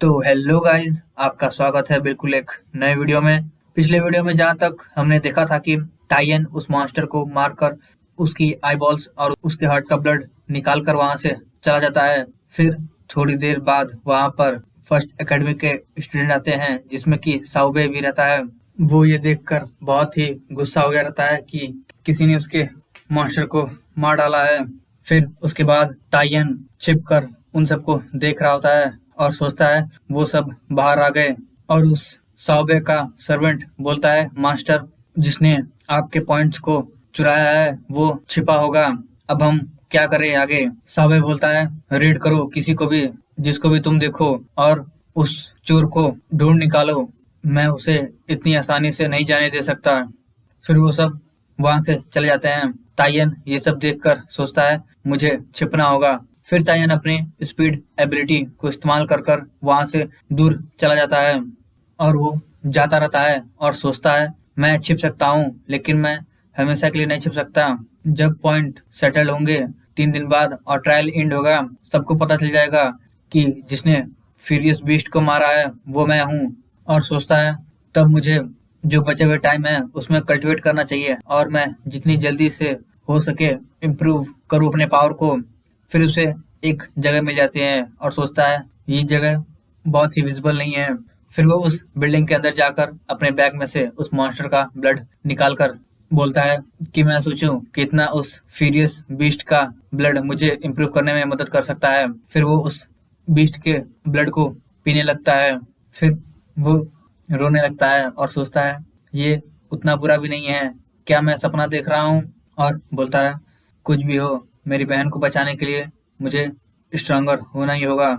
तो hello guys, आपका स्वागत है बिल्कुल एक नए वीडियो में। पिछले वीडियो में जहाँ तक हमने देखा था कि टाइयन उस मॉन्स्टर को मारकर उसकी आईबॉल्स और उसके हार्ट का ब्लड निकाल कर वहां से चला जाता है। फिर थोड़ी देर बाद वहां पर फर्स्ट एकेडमी के स्टूडेंट आते हैं, जिसमें कि साउबे भी रहता है। वो ये देखकर बहुत ही गुस्सा हो गया रहता है कि किसी ने उसके मॉन्स्टर को मार डाला है। फिर उसके बाद टाइयन छिपकर उन सबको देख रहा होता है और सोचता है वो सब बाहर आ गए। और उस साउबे का सर्वेंट बोलता है, मास्टर, जिसने आपके पॉइंट्स को चुराया है वो छिपा होगा। अब हम क्या करें आगे? साउबे बोलता है, रेड करो किसी को भी, जिसको भी तुम देखो, और उस चोर को ढूंढ निकालो। मैं उसे इतनी आसानी से नहीं जाने दे सकता। फिर वो सब वहां से चले जाते हैं। टाइयन ये सब देखकर सोचता है मुझे छिपना होगा। फिर टाइयन अपनी स्पीड एबिलिटी को इस्तेमाल कर कर वहां से दूर चला जाता है और वो जाता रहता है और सोचता है मैं छिप सकता हूँ, लेकिन मैं हमेशा के लिए नहीं छिप सकता। जब पॉइंट सेटल होंगे 3 दिन बाद और ट्रायल एंड होगा, सबको पता चल जाएगा कि जिसने फ्यूरियस बीस्ट को मारा है वो मैं हूँ। और सोचता है तब मुझे जो बचे हुए टाइम है उसमें कल्टीवेट करना चाहिए और मैं जितनी जल्दी से हो सके इम्प्रूव करूँ अपने पावर को। फिर उसे एक जगह मिल जाती है और सोचता है ये जगह बहुत ही विजिबल नहीं है। फिर वो उस बिल्डिंग के अंदर जाकर अपने बैग में से उस मॉन्स्टर का ब्लड निकाल कर बोलता है कि मैं सोचूं कितना उस फ्यूरियस बीस्ट का ब्लड मुझे इम्प्रूव करने में मदद कर सकता है। फिर वो उस बीस्ट के ब्लड को पीने लगता है। फिर वो रोने लगता है और सोचता है ये उतना बुरा भी नहीं है, क्या मैं सपना देख रहा हूँ? और बोलता है कुछ भी हो, मेरी बहन को बचाने के लिए मुझे स्ट्रांगर होना ही होगा।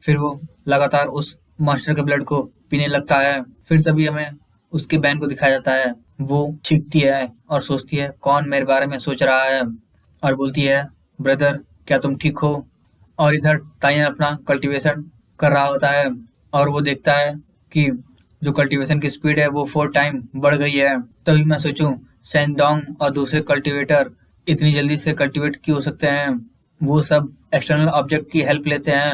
फिर वो लगातार उस मास्टर के ब्लड को पीने लगता है। फिर तभी हमें उसकी बहन को दिखाया जाता है। वो चीखती है और सोचती है कौन मेरे बारे में सोच रहा है, और बोलती है ब्रदर क्या तुम ठीक हो? और इधर ताइयन अपना कल्टीवेशन कर रहा होता है और वो देखता है कि जो कल्टीवेशन की स्पीड है वो 4 टाइम बढ़ गई है। तभी मैं सोचूं सैनडोंग और दूसरे कल्टीवेटर इतनी जल्दी से कल्टीवेट क्यों हो सकते हैं? वो सब एक्सटर्नल ऑब्जेक्ट की हेल्प लेते हैं।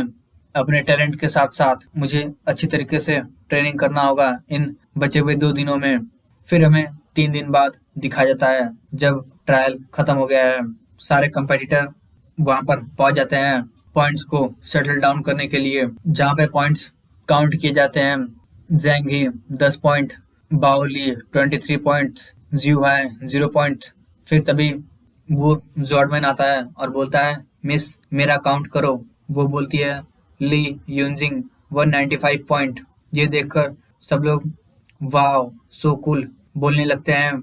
अपने टैलेंट के साथ साथ मुझे अच्छी तरीके से ट्रेनिंग करना होगा इन बचे हुए 2 दिनों में। फिर हमें 3 दिन बाद दिखाया जाता है जब ट्रायल खत्म हो गया है। सारे कंपेटिटर वहां पर पहुंच जाते हैं पॉइंट्स को सेटल डाउन करने के लिए, जहाँ पे पॉइंट्स काउंट किए जाते हैं। ज़ैंगी 10 पॉइंट, बाओली 23 पॉइंट, ज़्यूहाई 0 पॉइंट। फिर तभी वो जॉर्डमैन आता है और बोलता है मिस मेरा काउंट करो। वो बोलती है ली यूनजिंग 195 पॉइंट। ये देखकर सब लोग वाओ सो कूल बोलने लगते हैं।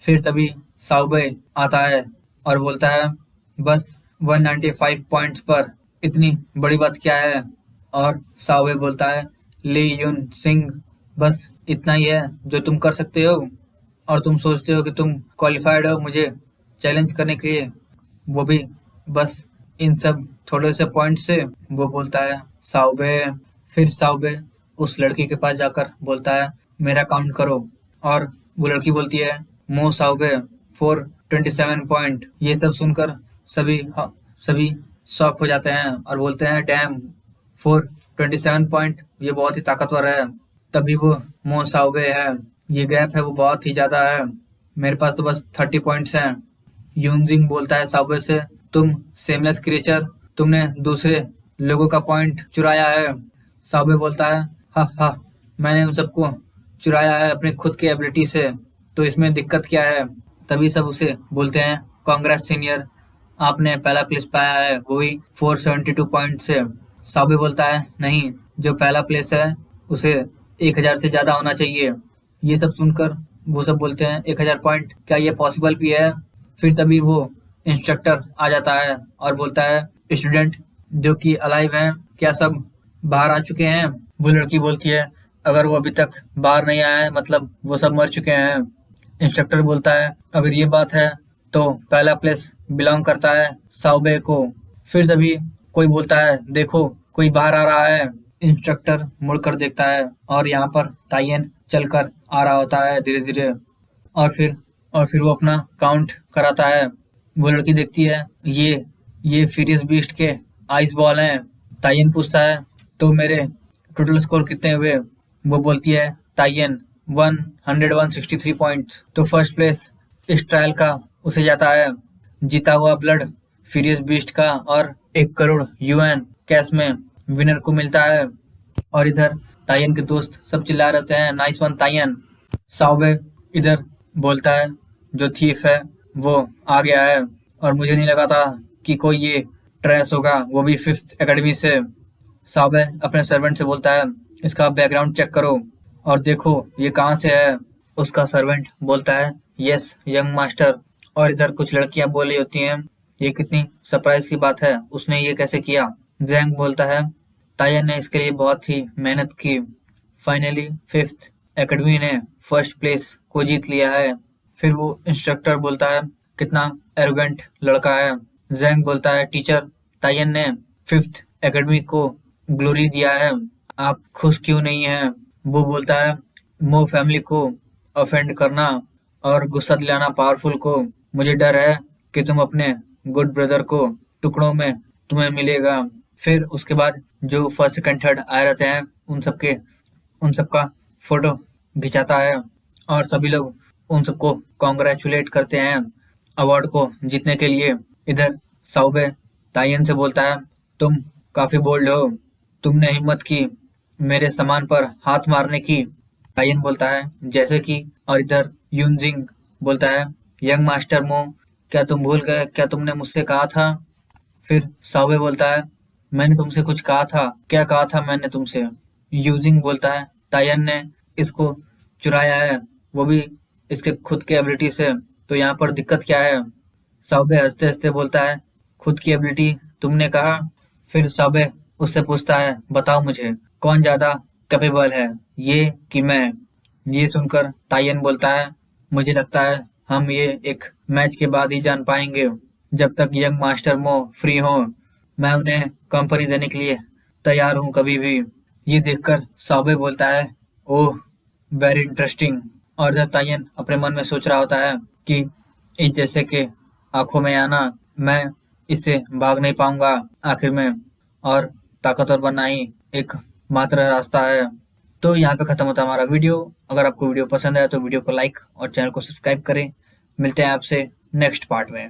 फिर तभी साउबे आता है और बोलता है बस 195 पॉइंट्स पर इतनी बड़ी बात क्या है? और साउबे बोलता है ली यून सिंह, बस इतना ही है जो तुम कर सकते हो और तुम सोचते हो कि तुम क्वालिफाइड हो मुझे चैलेंज करने के लिए, वो भी बस इन सब थोड़े से पॉइंट से। वो बोलता है साउबे। फिर साउबे उस लड़की के पास जाकर बोलता है मेरा काउंट करो। और वो लड़की बोलती है मो साउबे 427 पॉइंट। ये सब सुनकर सभी शॉक हो जाते हैं और बोलते हैं डैम 427 पॉइंट, ये बहुत ही ताकतवर है। तभी वो मो साउबे है, ये गैप है वो बहुत ही ज्यादा है, मेरे पास तो बस 30 पॉइंट्स हैं। यूनजिंग बोलता है साउबे से तुम सेमलेस क्रिएचर, तुमने दूसरे लोगों का पॉइंट चुराया है। साउबे बोलता है हा हा, मैंने उन सबको चुराया है अपने खुद की एबिलिटी से, तो इसमें दिक्कत क्या है? तभी सब उसे बोलते हैं कांग्रेस सीनियर, आपने पहला प्लेस पाया है वो भी 472 पॉइंट से। साउबे बोलता है नहीं, जो पहला प्लेस है उसे 1000 से ज्यादा होना चाहिए। ये सब सुनकर वो सब बोलते हैं 1000 पॉइंट, क्या ये पॉसिबल भी है? फिर तभी वो इंस्ट्रक्टर आ जाता है और बोलता है स्टूडेंट जो कि अलाइव हैं क्या सब बाहर आ चुके हैं? वो लड़की बोलती है अगर वो अभी तक बाहर नहीं आया है मतलब वो सब मर चुके हैं। इंस्ट्रक्टर बोलता है अगर ये बात है तो पहला प्लेस बिलोंग करता है साउबे को। फिर तभी कोई बोलता है देखो कोई बाहर आ रहा है। इंस्ट्रक्टर मुड़कर देखता है और यहाँ पर ताइयन चलकर आ रहा होता है धीरे धीरे। और फिर वो अपना काउंट कराता है। वो लड़की देखती है ये फ्यूरियस बीस्ट के आइस बॉल हैं। ताइयन पूछता है तो मेरे टोटल स्कोर कितने हुए? वो बोलती है ताइयन 163 पॉइंट्स। तो फर्स्ट प्लेस इस ट्रायल का उसे जाता है जीता हुआ ब्लड फ्यूरियस बीस्ट का, और 1 करोड़ UN कैश में विनर को मिलता है। और इधर ताइयन के दोस्त सब चिल्ला रहते हैं नाइस वन ताइयन। साओबे इधर बोलता है जो थीफ है वो आ गया है, और मुझे नहीं लगा था कि कोई ये ट्रेस होगा, वो भी 5th एकेडमी से। साओबे अपने सर्वेंट से बोलता है इसका बैकग्राउंड चेक करो और देखो ये कहाँ से है। उसका सर्वेंट बोलता है यस यंग मास्टर। और इधर कुछ लड़कियां बोल रही होती हैं ये कितनी सरप्राइज की बात है, उसने ये कैसे किया। जैंग बोलता है तायन ने इसके लिए बहुत ही मेहनत की, फाइनली 5th एकेडमी ने फर्स्ट प्लेस को जीत लिया है। फिर वो इंस्ट्रक्टर बोलता है कितना एरोगेंट लड़का है। जैंग बोलता है टीचर तायन ने 5th एकेडमी को ग्लोरी दिया है, आप खुश क्यों नहीं हैं। वो बोलता है मो फैमिली को ऑफेंड करना और गुस्सा दिलाना पावरफुल को, मुझे डर है कि तुम अपने गुड ब्रदर को टुकड़ों में तुम्हें मिलेगा। फिर उसके बाद जो फर्स्ट सेकंड थर्ड आए रहते हैं उन सबका फोटो खिंचाता है और सभी लोग उन सबको कॉन्ग्रेचुलेट करते हैं अवार्ड को जीतने के लिए। इधर साओबे तायन से बोलता है तुम काफी बोल्ड हो, तुमने हिम्मत की मेरे सामान पर हाथ मारने की। तायन बोलता है जैसे कि। और इधर यूनजिंग बोलता है यंग मास्टर मो, क्या तुम भूल गए क्या तुमने मुझसे कहा था। फिर साओबे बोलता है मैंने तुमसे कुछ कहा था, क्या कहा था मैंने तुमसे। यूजिंग बोलता है तायन ने इसको चुराया है, वो भी इसके खुद के एबिलिटी से, तो यहाँ पर दिक्कत क्या है। साओबे हंसते हंसते बोलता है खुद की एबिलिटी तुमने कहा। फिर साओबे उससे पूछता है बताओ मुझे कौन ज्यादा कैपेबल है, ये कि मैं। ये सुनकर तायन बोलता है मुझे लगता है हम ये एक मैच के बाद ही जान पाएंगे, जब तक यंग मास्टर मो फ्री हो मैं उन्हें कंपनी देने के लिए तैयार हूँ कभी भी। ये देखकर साओबे बोलता है ओह वेरी इंटरेस्टिंग। और जब तायन अपने मन में सोच रहा होता है कि इस जैसे के आंखों में आना, मैं इससे भाग नहीं पाऊंगा आखिर में, और ताकतवर बनना ही एक मात्र रास्ता है। तो यहाँ पे खत्म होता है हमारा वीडियो। अगर आपको वीडियो पसंद आया तो वीडियो को लाइक और चैनल को सब्सक्राइब करें। मिलते हैं आपसे नेक्स्ट पार्ट में।